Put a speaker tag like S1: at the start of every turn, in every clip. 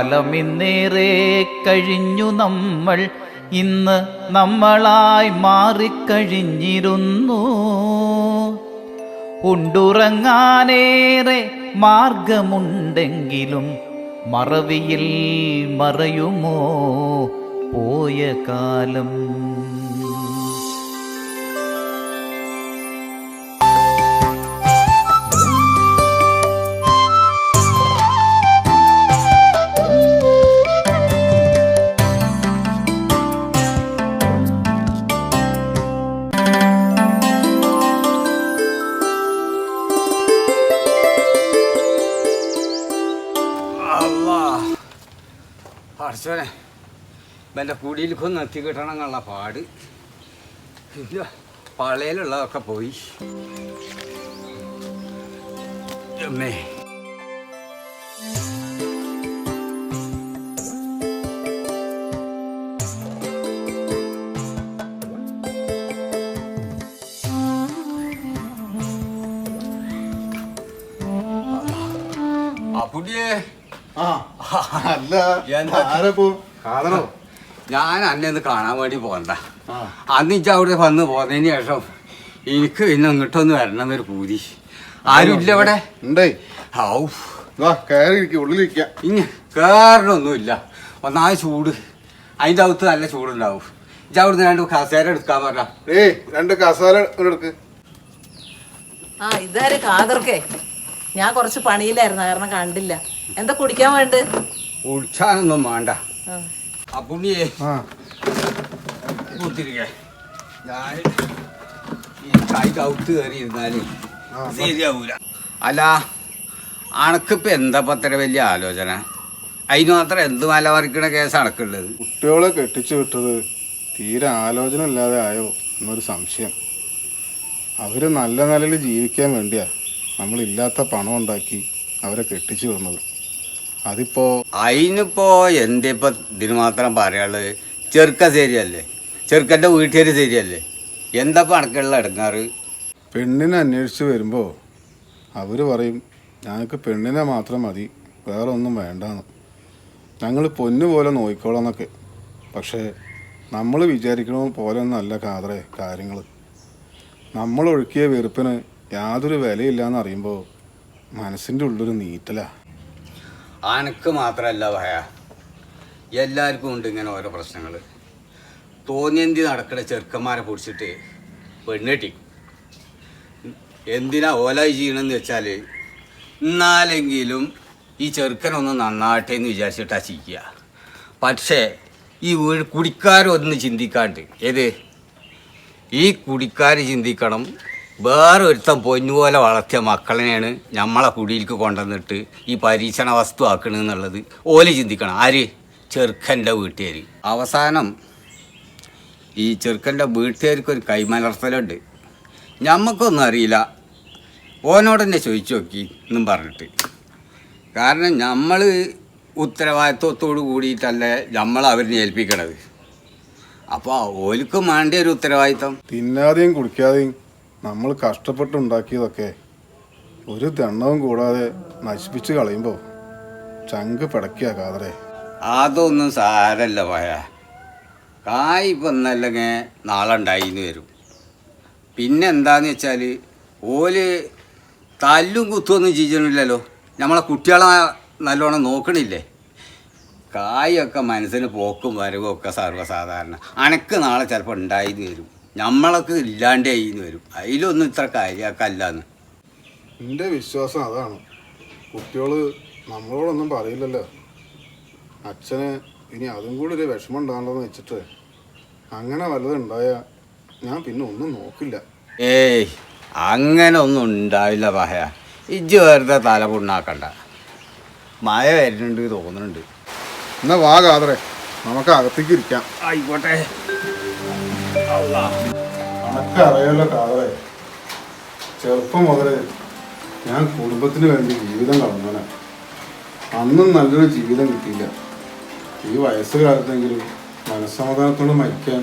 S1: കാലമിന്നേറെ കഴിഞ്ഞു നമ്മൾ ഇന്ന് നമ്മളായി മാറിക്കഴിഞ്ഞിരുന്നു. ഉണ്ടുറങ്ങാനേറെ മാർഗമുണ്ടെങ്കിലും മറവിയിൽ മറയുമോ പോയ കാലം.
S2: അർച്ചനെ എൻ്റെ കുടിയിലേക്കൊന്ന് എത്തി കിട്ടണം എന്നുള്ള പാട്. ഇല്ല, പളയിലുള്ളതൊക്കെ പോയി. അമ്മേ അപ്പുടിയേ, ഞാൻ അന്നെ ഒന്ന് കാണാൻ വേണ്ടി പോകണ്ട. അന്ന് ഇജ്ജ് അവിടെ വന്ന് പോന്നതിന് ശേഷം എനിക്ക് പിന്നെ ഇങ്ങോട്ടൊന്ന് വരണം എന്നൊരു പൂതി. ആരും ഇല്ല ഇവിടെ? ഇനി കേറണമൊന്നുമില്ല. ഒന്നാമത് ചൂട്, അതിൻ്റെ അകത്ത് നല്ല ചൂടുണ്ടാവും. ഇജ്ജ് അവിടുന്ന് 2 കസേര എടുക്കാൻ പറഞ്ഞ.
S3: 2 കസേര എടുക്ക്.
S4: ഇതാര് കാതർക്കേ? ഞാൻ കുറച്ച് പണിയിലായിരുന്നു, കാരണം കണ്ടില്ല. എന്താ കുടിക്കാൻ വേണ്ട?
S2: കുടിച്ചാനൊന്നും വേണ്ട. അപ്പുണ്ണിയേ കൂത്തിരിക്കേ, ഞാൻ ഈ കൈ കൗത്ത് കയറി ഇരുന്നാലും ശരിയാവൂല. അല്ല, അണക്കിപ്പോ എന്താ അത്ര വലിയ ആലോചന? അതിന് മാത്രം എന്ത് മല മറിക്കണ കേസ് അണക്കുള്ളത്?
S3: കുട്ടികളെ കെട്ടിച്ചു വിട്ടത് തീരെ ആലോചന ഇല്ലാതെ ആയോ എന്നൊരു സംശയം. അവര് നല്ല നിലയിൽ ജീവിക്കാൻ വേണ്ടിയാ നമ്മളില്ലാത്ത പണം ഉണ്ടാക്കി അവരെ കെട്ടിച്ചു വിടുന്നത്. അതിപ്പോ
S2: അതിനിപ്പോ എന്തിപ്പോ ഇതിന് മാത്രം പറയാനുള്ളത്? ചെറുക്ക ശരിയല്ലേ, ചെറുക്കൻ്റെ വീട്ടുകാർ ശരിയല്ലേ? എന്താ അണക്കുള്ള ഇടങ്ങാറ്?
S3: പെണ്ണിനെ അന്വേഷിച്ച് വരുമ്പോൾ അവർ പറയും ഞങ്ങൾക്ക് പെണ്ണിനെ മാത്രം മതി, വേറെ ഒന്നും വേണ്ടാന്ന്. ഞങ്ങൾ പൊന്നു പോലെ നോക്കിക്കോളാന്നൊക്കെ. പക്ഷേ നമ്മൾ വിചാരിക്കണ പോലെ ഒന്നല്ല കാതറേ കാര്യങ്ങൾ. നമ്മൾ ഒഴുക്കിയ വെറുപ്പിന് യാതൊരു വിലയില്ലാന്ന് അറിയുമ്പോൾ മനസ്സിൻ്റെ ഉള്ളൊരു നീറ്റലാ.
S2: അനക്ക് മാത്രമല്ല ഭയ, എല്ലാവർക്കും ഉണ്ട് ഇങ്ങനെ ഓരോ പ്രശ്നങ്ങൾ. തോന്നിയെന്തി നടക്കുന്ന ചെറുക്കന്മാരെ പിടിച്ചിട്ട് പെണ്ണെട്ടി എന്തിനാ ഓലായി ചെയ്യണമെന്ന് വെച്ചാൽ എന്നാലെങ്കിലും ഈ ചെറുക്കനൊന്ന് നന്നാട്ടെ എന്ന് വിചാരിച്ചിട്ടാ ചെയ്യുക. പക്ഷേ ഈ കുടിക്കാരൊന്ന് ചിന്തിക്കാണ്ട്, ഏത് ഈ കുടിക്കാർ ചിന്തിക്കണം, വേറെ ഒരുത്തം പൊന്നുപോലെ വളർത്തിയ മക്കളെയാണ് നമ്മളെ കുടിയിലേക്ക് കൊണ്ടുവന്നിട്ട് ഈ പരീക്ഷണ വസ്തു ആക്കണമെന്നുള്ളത് ഓല് ചിന്തിക്കണം. ആര്? ചെറുക്കൻ്റെ വീട്ടുകാർ. അവസാനം ഈ ചെറുക്കൻ്റെ വീട്ടുകാർക്കൊരു കൈമലർത്തലുണ്ട്. ഞമ്മക്കൊന്നും അറിയില്ല, ഓനോട് തന്നെ ചോദിച്ചു നോക്കി എന്നും പറഞ്ഞിട്ട്. കാരണം നമ്മൾ ഉത്തരവാദിത്വത്തോട് കൂടിയിട്ടല്ലേ നമ്മൾ അവരിനെ ഏൽപ്പിക്കണത്. അപ്പോൾ ഓൽക്കും വേണ്ട ഒരു ഉത്തരവാദിത്വം.
S3: തിന്നാതെയും കുടിക്കാതെയും നമ്മൾ കഷ്ടപ്പെട്ടുണ്ടാക്കിയതൊക്കെ ഒരു ദണ്ണവും കൂടാതെ നശിപ്പിച്ച് കളയുമ്പോൾ ചങ്ക് പിടയ്ക്കുക കാതറേ.
S2: അതൊന്നും സാരല്ല പോയ, കായ് ഇപ്പം ഒന്നല്ലെങ്കിൽ നാളെ ഉണ്ടായിന്ന് വരും. പിന്നെ എന്താന്ന് വെച്ചാൽ ഓല് തല്ലും കുത്തുമൊന്നും ചെയ്യണില്ലല്ലോ, നമ്മളെ കുട്ടികളെ നല്ലോണം നോക്കണില്ലേ. കായൊക്കെ മനസ്സിന് പോക്കും വരവും ഒക്കെ സർവ്വസാധാരണ. അനക്ക് നാളെ ചിലപ്പോൾ ഉണ്ടായിന്ന് വരും, നമ്മളൊക്കെ ഇല്ലാണ്ടേ ആയിന്ന് വരും. അതിലൊന്നും ഇത്ര കാര്യമാക്കല്ലാന്ന്
S3: എൻ്റെ വിശ്വാസം. അതാണ്, കുട്ടികൾ നമ്മളോടൊന്നും പറയില്ലല്ലോ. അച്ഛന് ഇനി അതും കൂടി ഒരു വിഷമം ഉണ്ടാകണമെന്ന് വെച്ചിട്ട് അങ്ങനെ വല്ലതും ഉണ്ടായാൽ ഞാൻ പിന്നെ ഒന്നും നോക്കില്ല.
S2: ഏയ്, അങ്ങനെ ഒന്നും ഉണ്ടാവില്ല പഹയ. ഇജ്ജ് വെറുതെ തല പുണ്ണാക്കണ്ട. മഴ വരുന്നുണ്ട് തോന്നുന്നുണ്ട്.
S3: എന്നാ വാ കാതറേ, നമുക്ക് അകത്തേക്ക് ഇരിക്കാം.
S2: ആയിക്കോട്ടെ.
S3: അനക്കറിയാലോ കാതറേ, ചെറുപ്പം മുതൽ ഞാൻ കുടുംബത്തിന് വേണ്ടി ജീവിതം കളഞ്ഞവനാ. അന്നും നല്ലൊരു ജീവിതം കിട്ടിയില്ല. ഈ വയസ്സുകാലത്തെങ്കിലും മനസ്സമാധാനത്തോട് മരിക്കാൻ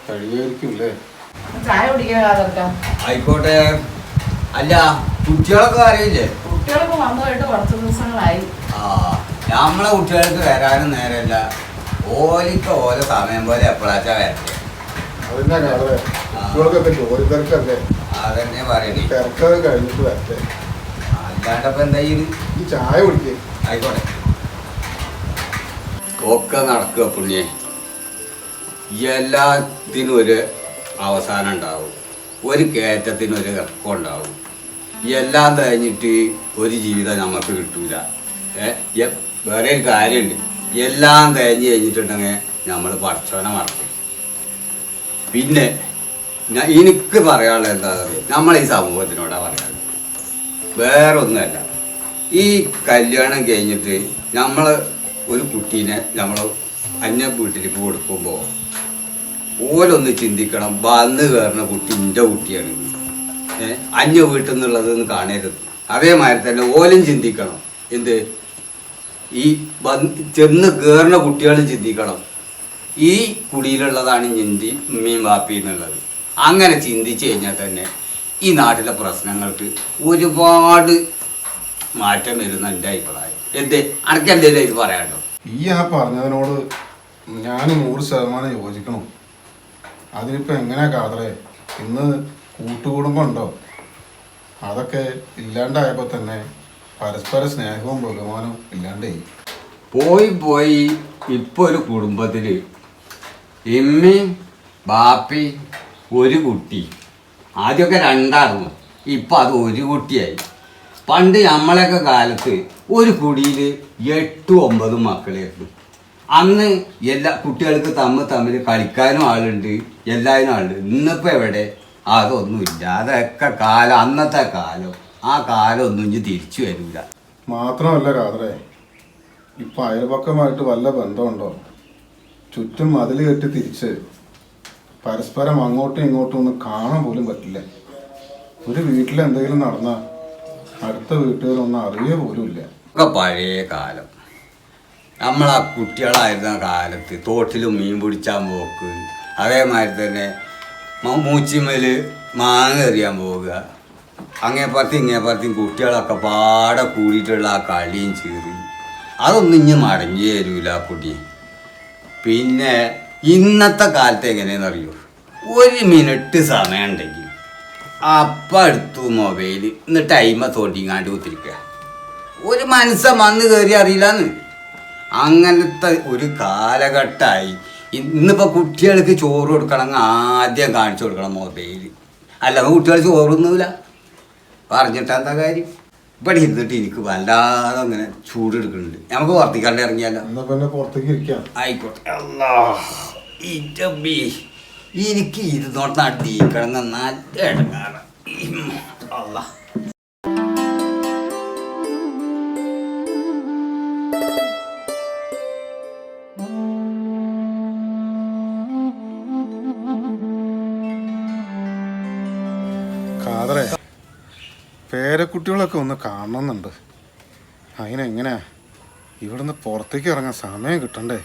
S3: കഴിയായിരിക്കും അല്ലേ?
S4: ചായ കുടിക്കാൻ.
S2: ആയിക്കോട്ടെ. അല്ല, കുട്ടികളൊക്കെ അറിയില്ലേ?
S4: കുട്ടികളൊക്കെ വന്നു പോയിട്ട് കുറച്ച് ദിവസങ്ങളായി.
S2: നമ്മളെ കുട്ടികൾക്ക് വരാനും നേരമില്ല. ഓലിക്ക് ഓരോ സമയം പോലെ എപ്പോഴാച്ചാ വരട്ടെ.
S3: അതിന്റെ കാതറെ കുട്ടികൾക്കൊക്കെ ജോലി തിരക്കല്ലേ,
S2: അതന്നെ പറയണേ.
S3: തിരക്കൊക്കെ കഴിഞ്ഞിട്ട് വരട്ടെ.
S2: അല്ലാണ്ടപ്പോ എന്താ ഈ
S3: ചായ കുടിക്കേ.
S2: ആയിക്കോട്ടെ, ഒക്കെ നടക്കുക പുണ്യേ. എല്ലാത്തിനും ഒരു അവസാനം ഉണ്ടാവും, ഒരു കയറ്റത്തിന് ഒരു ഇറക്കം ഉണ്ടാവും. എല്ലാം കഴിഞ്ഞിട്ട് ഒരു ജീവിതം നമുക്ക് കിട്ടൂല. വേറെ ഒരു കാര്യമുണ്ട്, എല്ലാം കഴിഞ്ഞ് കഴിഞ്ഞിട്ടുണ്ടെങ്കിൽ നമ്മൾ പടച്ചവനെ മറക്കും. പിന്നെ എനിക്ക് പറയാനുള്ളത് എന്താ പറയുക, നമ്മളെ ഈ സമൂഹത്തിനോടാ പറയാനുള്ളത്, വേറെ ഒന്നുമല്ല. ഈ കല്യാണം കഴിഞ്ഞിട്ട് നമ്മൾ ഒരു കുട്ടീനെ നമ്മൾ അന്യ വീട്ടിലേക്ക് കൊടുക്കുമ്പോൾ ഓലൊന്ന് ചിന്തിക്കണം, വന്ന് കയറുന്ന കുട്ടി എൻ്റെ കുട്ടിയാണ്, അന്യ വീട്ടിൽ നിന്നുള്ളതെന്ന് കാണരുത്. അതേമാതിരി തന്നെ ഓലും ചിന്തിക്കണം, എന്ത് ഈ ചെന്ന് കയറുന്ന കുട്ടികളും ചിന്തിക്കണം, ഈ കുടിയിലുള്ളതാണ് ഞെന്തി ഉമ്മയും വാപ്പി എന്നുള്ളത്. അങ്ങനെ ചിന്തിച്ചു കഴിഞ്ഞാൽ തന്നെ ഈ നാട്ടിലെ പ്രശ്നങ്ങൾക്ക് ഒരുപാട് മാറ്റം വരുന്ന എൻ്റെ അഭിപ്രായം. എന്തേ അനക്കെന്തേലും ഇത് പറയാണ്ടോ?
S3: ഈ ആ പറഞ്ഞതിനോട് ഞാൻ 100% യോജിക്കണം. അതിനിപ്പോൾ എങ്ങനെയാ കാതറേ, ഇന്ന് കൂട്ടുകുടുംബം ഉണ്ടോ? അതൊക്കെ ഇല്ലാണ്ടായപ്പോൾ തന്നെ പരസ്പര സ്നേഹവും ബഹുമാനവും ഇല്ലാണ്ടായി.
S2: പോയി ഇപ്പോൾ ഒരു കുടുംബത്തിൽ എമ്മയും ബാപ്പി ഒരു കുട്ടി, ആദ്യമൊക്കെ രണ്ടായിരുന്നു, ഇപ്പം അത് ഒരു കുട്ടിയായി. പണ്ട് നമ്മളെയൊക്കെ കാലത്ത് ഒരു കുടിയിൽ 8-9 മക്കളായിരുന്നു. അന്ന് എല്ലാ കുട്ടികൾക്ക് തമ്മിൽ കളിക്കാനും ആളുണ്ട്, എല്ലാവരും ആളുണ്ട്. ഇന്നിപ്പോൾ എവിടെ? അതൊന്നുമില്ല. അതൊക്കെ കാലം, അന്നത്തെ കാലം. ആ കാലം ഒന്നും ഇനി തിരിച്ചു വരില്ല.
S3: മാത്രമല്ല കാതറേ, ഇപ്പം അയൽപക്കമായിട്ട് വല്ല ബന്ധമുണ്ടോ? ചുറ്റും മതിൽ കെട്ടി തിരിച്ച് പരസ്പരം അങ്ങോട്ടും ഇങ്ങോട്ടും ഒന്നും കാണാൻ പോലും പറ്റില്ല. ഒരു വീട്ടിൽ എന്തെങ്കിലും നടന്നാൽ അടുത്ത വീട്ടുകാരൊന്നും അറിയുക പോലും ഇല്ല.
S2: ഒക്കെ പഴയ കാലം. നമ്മളാ കുട്ടികളായിരുന്ന കാലത്ത് തോട്ടിലും മീൻ പിടിച്ചാൻ പോക്ക്, അതേമാതിരി തന്നെ മൂച്ചിമേൽ മാങ്ങ എറിയാൻ പോവുക, അങ്ങേപ്പുറത്തും കുട്ടികളൊക്കെ പാടെ കൂടിയിട്ടുള്ള ആ കളിയും ചീറി, അതൊന്നും ഇനി മടങ്ങി തരൂല കുട്ടി. പിന്നെ ഇന്നത്തെ കാലത്ത് എങ്ങനെയാണെന്നറിയോ, 1 മിനിറ്റ് സമയം ഉണ്ടെങ്കിൽ അപ്പം എടുത്തു മൊബൈൽ, ഇന്ന് ടൈമ തോട്ടിങ്ങാണ്ട് കുത്തിരിക്കുക. ഒരു മനസ്സൻ വന്ന് കയറി അറിയില്ലാന്ന്. അങ്ങനത്തെ ഒരു കാലഘട്ടമായി. ഇന്നിപ്പോൾ കുട്ടികൾക്ക് ചോറ് കൊടുക്കണമെങ്കിൽ ആദ്യം കാണിച്ചു കൊടുക്കണം മൊബൈൽ, അല്ലെങ്കിൽ കുട്ടികൾ ചോറൊന്നുമില്ല. പറഞ്ഞിട്ട് എന്താ കാര്യം? ഇവിടെ ഇരുന്നിട്ട് എനിക്ക് വല്ലാതെ അങ്ങനെ ചൂടെടുക്കുന്നുണ്ട്. നമുക്ക് പുറത്തേക്കാണ്ട് ഇറങ്ങിയാലോ?
S3: എന്നാ പിന്നെ പുറത്തേക്ക് ഇരിക്കാം.
S2: ആയിക്കോട്ടെ. അല്ലാ ഇറ്റബി, എനിക്ക് ഇരുന്നോട്ട് നടത്തിക്കണം നല്ല ഇടങ്ങാണ്. അല്ലാ
S3: കാതറേ, പേരക്കുട്ടികളൊക്കെ ഒന്ന് കാണണമെന്നുണ്ട്. അതിനെങ്ങനെയാ ഇവിടുന്ന് പുറത്തേക്ക് ഇറങ്ങാൻ സമയം കിട്ടണ്ടേ?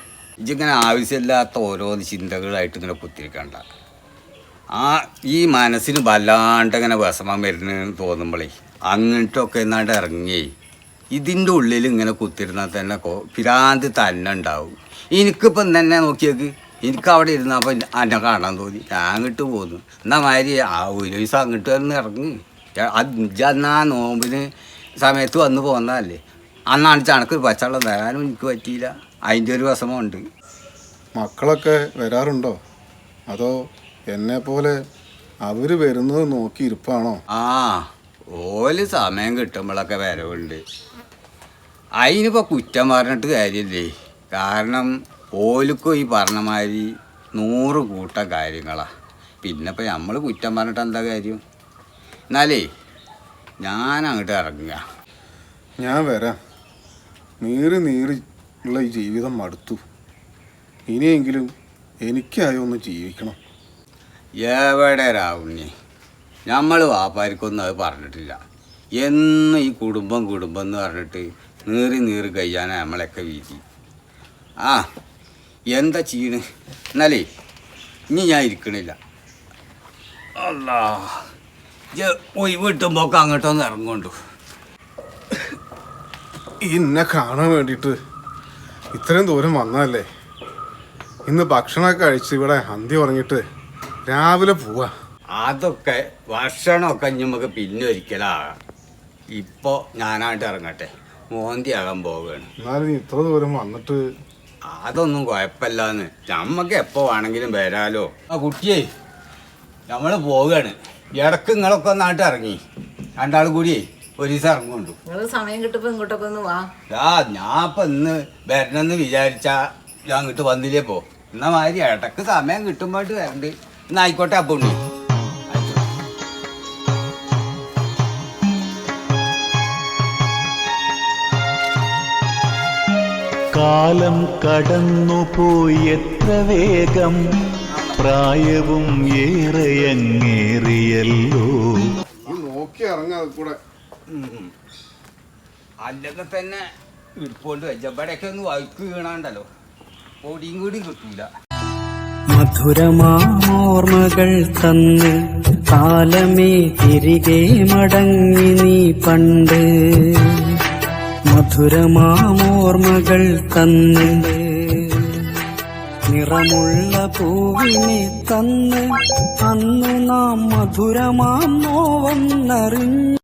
S2: ഇതിങ്ങനെ ആവശ്യമില്ലാത്ത ഓരോന്ന് ചിന്തകളായിട്ട് ഇങ്ങനെ കുത്തിരിക്കണ്ട. ഈ മനസ്സിന് വല്ലാണ്ട് ഇങ്ങനെ വിഷമം വരുന്നതെന്ന് തോന്നുമ്പോഴേ അങ്ങോട്ടൊക്കെ എന്നാണ്ട് ഇറങ്ങി ഇതിൻ്റെ ഉള്ളിൽ ഇങ്ങനെ കുത്തിരുന്നാൽ തന്നെ ഭ്രാന്ത് തന്നെ ഉണ്ടാവും. എനിക്കിപ്പം തന്നെ നോക്കിയേക്ക്, എനിക്ക് അവിടെ ഇരുന്നപ്പോൾ എന്നെ കാണാൻ തോന്നി, ഞാൻ അങ്ങോട്ട് പോന്നു. എന്നാൽ മാതിരി ഒരു ദിവസം അങ്ങോട്ട് വന്ന് ഇറങ്ങി. അന്നാ നോമ്പിന് സമയത്ത് വന്ന് പോകുന്നതല്ലേ, അന്നാണ് ചണക്ക് പച്ചവെള്ളം തരാനും എനിക്ക് പറ്റിയില്ല. അതിൻ്റെ ഒരു വിഷമമുണ്ട്.
S3: മക്കളൊക്കെ വരാറുണ്ടോ? അതോ എന്നെ പോലെ അവർ വരുന്നത് നോക്കി ഇരിപ്പാണോ?
S2: ഓല് സമയം കിട്ടുമ്പോഴൊക്കെ വരവുണ്ട്. അതിനിപ്പോൾ കുറ്റം പറഞ്ഞിട്ട് കാര്യമില്ലേ. കാരണം ഓലിക്കും ഈ പറഞ്ഞ മാതിരി 100 കൂട്ടം കാര്യങ്ങളാണ്. പിന്നെ ഇപ്പം നമ്മൾ കുറ്റം പറഞ്ഞിട്ട് എന്താ കാര്യം? എന്നാലേ ഞാൻ അങ്ങോട്ട് ഇറങ്ങുക.
S3: ഞാൻ വരാം. നീറിയുള്ള ഈ ജീവിതം മടുത്തു. ഇനിയെങ്കിലും എനിക്കായി ഒന്ന് ജീവിക്കണം.
S2: എവിടെ രാവുണ്ണി, നമ്മൾ വാപ്പാർക്കൊന്നും അത് പറഞ്ഞിട്ടില്ല. എന്നും ഈ കുടുംബം എന്ന് പറഞ്ഞിട്ട് നീറി കഴിയാനാണ് നമ്മളൊക്കെ വീതി. എന്താ ചെയ്യണ്? എന്നാലേ ഇനി ഞാൻ ഇരിക്കണില്ല. അല്ലാ ഒഴിവിട്ടുമ്പോക്കെ അങ്ങോട്ടൊന്ന് ഇറങ്ങുകൊണ്ടു.
S3: എന്നെ കാണാൻ വേണ്ടിയിട്ട് ഇത്രയും ദൂരം വന്നതല്ലേ, ഇന്ന് ഭക്ഷണമൊക്കെ കഴിച്ച് ഇവിടെ അന്തി ഉറങ്ങിയിട്ട് രാവിലെ പോവാ.
S2: അതൊക്കെ ഭക്ഷണമൊക്കെ നമുക്ക് പിന്നെ ഒരിക്കലാകാം. ഇപ്പോൾ ഞാനായിട്ട് ഇറങ്ങട്ടെ, മോന്തിയാകാൻ പോവുകയാണ്.
S3: എന്നാലും നീ ഇത്ര ദൂരം വന്നിട്ട്.
S2: അതൊന്നും കുഴപ്പമില്ലാന്ന്, നമ്മക്ക് എപ്പോൾ വേണമെങ്കിലും വരാലോ. ആ കുട്ടിയേ, നമ്മൾ പോവുകയാണ്. ഇടക്ക് നിങ്ങളൊക്കെ നാട്ടിൽ ഇറങ്ങി, രണ്ടാൾ കൂടിയേ ഒരു ദിവസം ഇറങ്ങുന്നുണ്ട്.
S4: നിങ്ങൾ സമയം കിട്ടുമ്പോൾ ഇങ്ങോട്ടൊക്കെ ഒന്ന് വാ.
S2: ഞാൻ ഇപ്പം ഇന്ന് വരണമെന്ന് വിചാരിച്ചാ ഞാൻ ഇങ്ങോട്ട് വന്നില്ലേ പോ. എന്നാ മാതിരി ഇടക്ക് സമയം കിട്ടുമ്പോട്ട് വരണ്ട്. എന്നാ ആയിക്കോട്ടെ. അപ്പം ഉണ്ട്
S5: കാലം കടന്നുപോയി എത്ര വേഗം, പ്രായവും ഏറെയങ്ങേറിയല്ലോ.
S3: നോക്കി ഇറങ്ങാതെ കൂടെ.
S2: അല്ലെങ്കിൽ തന്നെ ഇരിപ്പോണ്ട് വെച്ചപ്പോഴൊക്കെ ഒന്ന് വഴുക്ക് വീണാണ്ടല്ലോ, പൊടിയും കൂടി കിട്ടൂല.
S6: മധുരമാർമകൾ തന്ന് കാലമേ തിരികെ മടങ്ങി നീ പണ്ട്. മധുരമാമോർമകൾ തന്ന് നിറമുള്ള പൂവിനെ തന്ന് അന്നു നാം മധുരമാം നോവന്നറിഞ്ഞു.